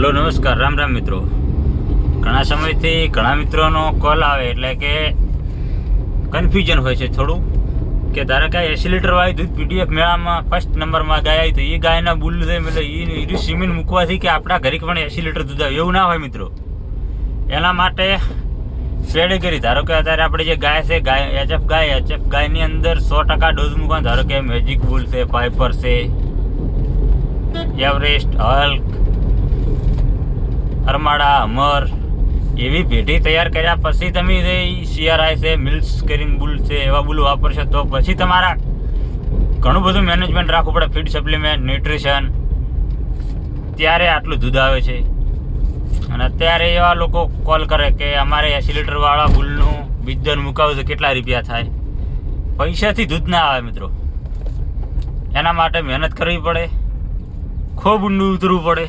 Hello નમસ્કાર, રામ રામ મિત્રો. ઘણા સમયથી ઘણા મિત્રોનો કોલ આવે એટલે કે કન્ફ્યુઝન હોય છે થોડું કે ધારો કે 80 લીટરવાળી દૂધ પીડીએફ મેળામાં ફર્સ્ટ નંબરમાં ગાય આવી તો એ ગાયના બુલ છે મતલબ એ સિમેન્ટ મૂકવાથી કે આપણા ઘરે પણ 80 લીટર દૂધ આવે એવું ના હોય મિત્રો. એના માટે પેડિગ્રી ધારો કે અત્યારે આપણે જે ગાય છે એચએફ ગાયની અંદર 100% ડોઝ મૂકવાનો. ધારો કે મેજિક બુલ છે, પાઇપર છે, એવરેસ્ટ, હલ્ક, અરમાડા, અમર એવી પેઢી તૈયાર કર્યા પછી તમે CRI છે, મિલ્સ કરીને બુલ છે એવા બુલ વાપરશો તો પછી તમારા ઘણું બધું મેનેજમેન્ટ રાખવું પડે, ફીડ સપ્લિમેન્ટ, ન્યુટ્રિશન, ત્યારે આટલું દૂધ આવે છે. અને અત્યારે એવા લોકો કોલ કરે કે અમારે 80 લીટરવાળા બુલનું બીજદાન મુકાવું તો કેટલા રૂપિયા થાય. પૈસાથી દૂધ ના આવે મિત્રો. એના માટે મહેનત કરવી પડે, ખૂબ ઊંડું ઉતરવું પડે.